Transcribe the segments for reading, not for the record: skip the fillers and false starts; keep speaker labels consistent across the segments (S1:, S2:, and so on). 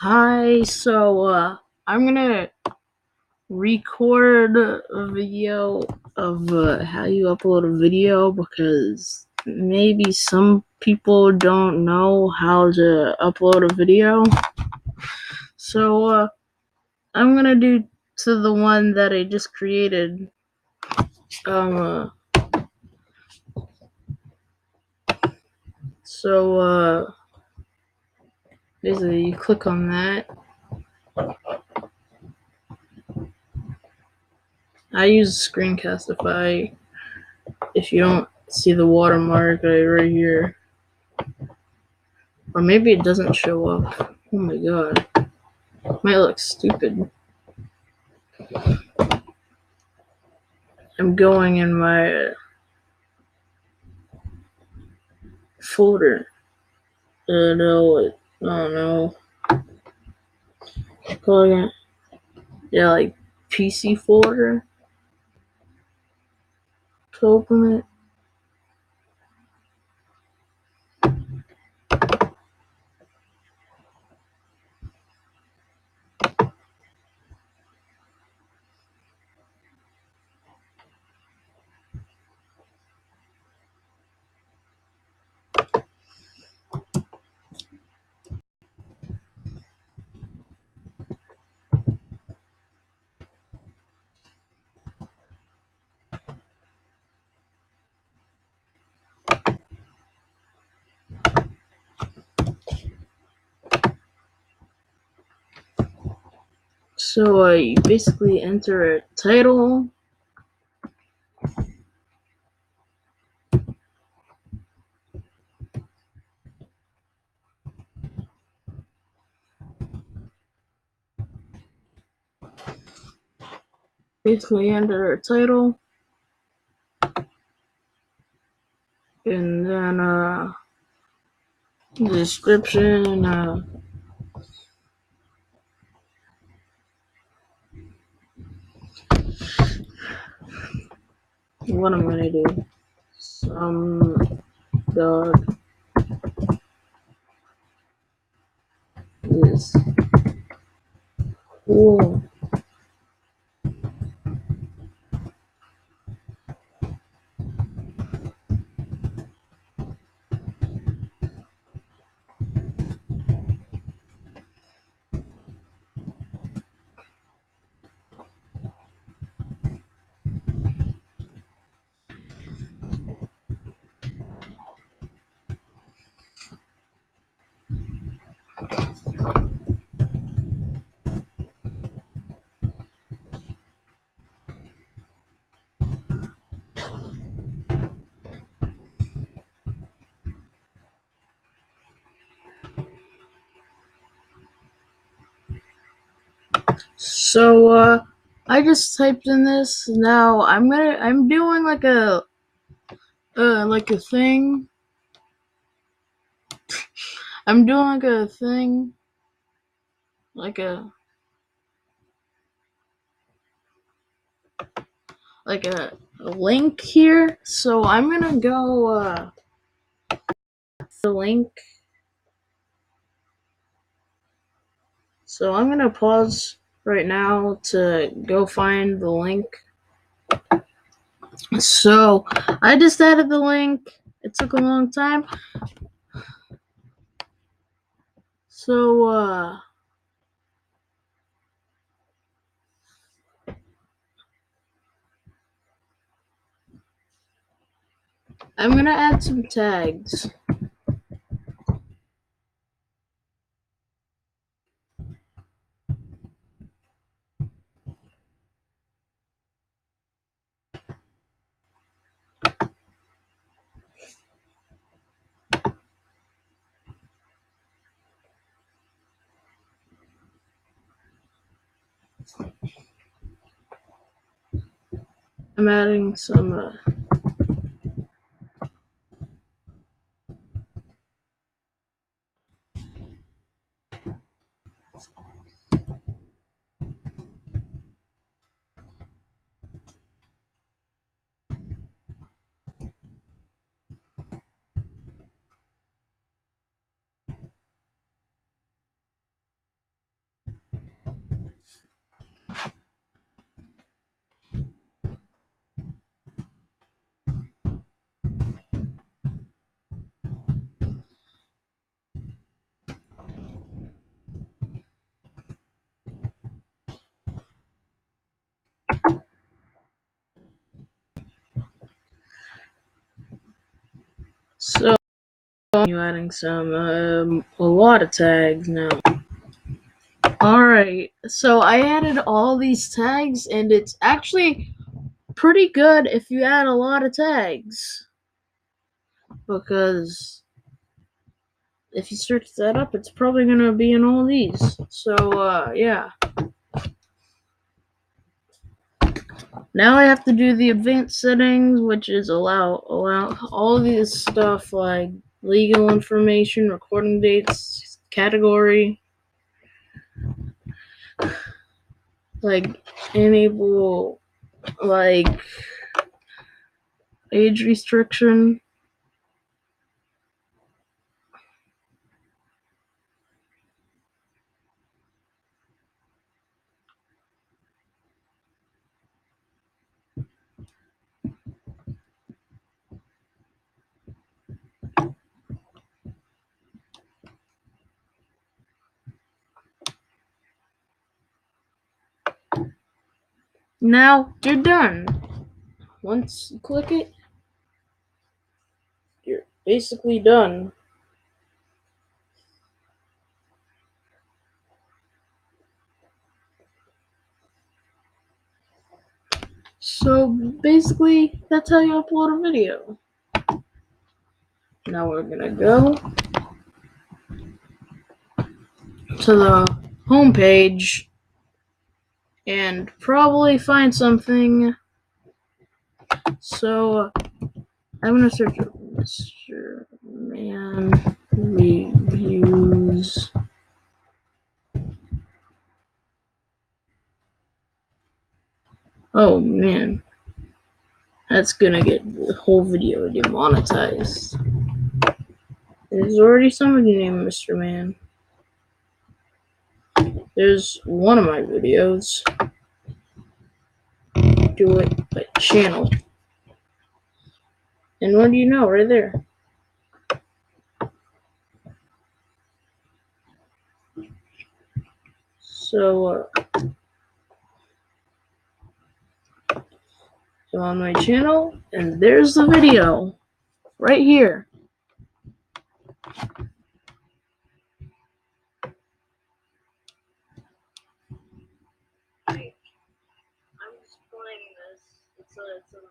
S1: Hi, I'm gonna record a video of how you upload a video because maybe some people don't know how to upload a video. I'm gonna do to the one that I just created. Um, so basically you click on that. I use Screencastify if you don't see the watermark right here. Or maybe it doesn't show up. Oh my god. Might look stupid. I'm going in my folder. No, I don't know. Calling it. Yeah, like PC folder. To open it. So you basically enter a title. Basically enter a title. And then description. What I'm gonna do. Some dog is cool. So I just typed in this. Now I'm doing like a thing. I'm doing like a thing. Like a link here. So I'm gonna go the link. So I'm gonna pause right now to go find the link. So I just added the link. It took a long time. So I'm gonna add some tags. I'm adding some continue adding a lot of tags now. Alright, so I added all these tags, and it's actually pretty good if you add a lot of tags. Because if you search that up, it's probably gonna be in all these. So, yeah. Now I have to do the advanced settings, which is allow all these stuff like legal information, recording dates, category, like enable like age restriction. Now you're done. Once you click it, you're basically done. So basically, that's how you upload a video. Now we're gonna go to the home page and probably find something. So I'm gonna search Mr. Man reviews. Oh man, that's gonna get the whole video demonetized. There's already somebody named Mr. Man. There's one of my videos. Do it by channel. And what do you know? Right there. So, go on my channel, and there's the video. Right here. I'm just playing this. It's a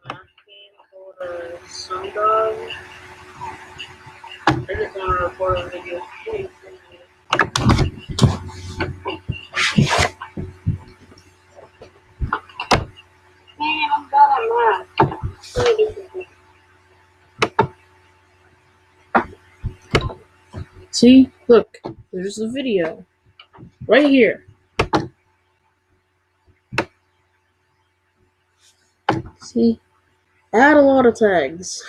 S1: math game called auggh. I just want to record a video. Man, I'm bad at math. So difficult. See? Look. There's the video. Right here. See? Add a lot of tags.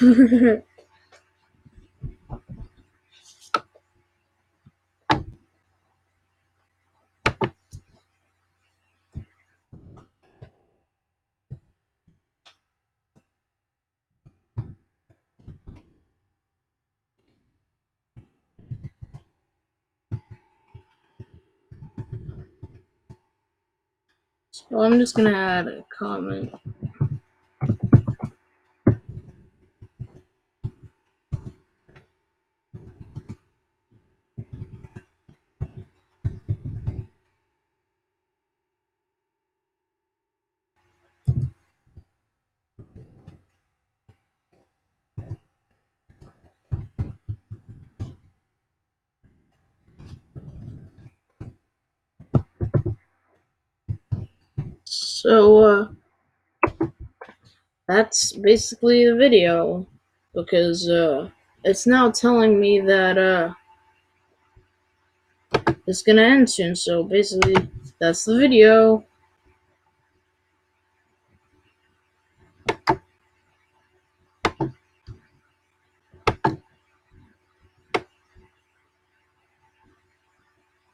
S1: So I'm just gonna add a comment. So, that's basically the video. Because, it's now telling me that, it's gonna end soon. So basically, that's the video.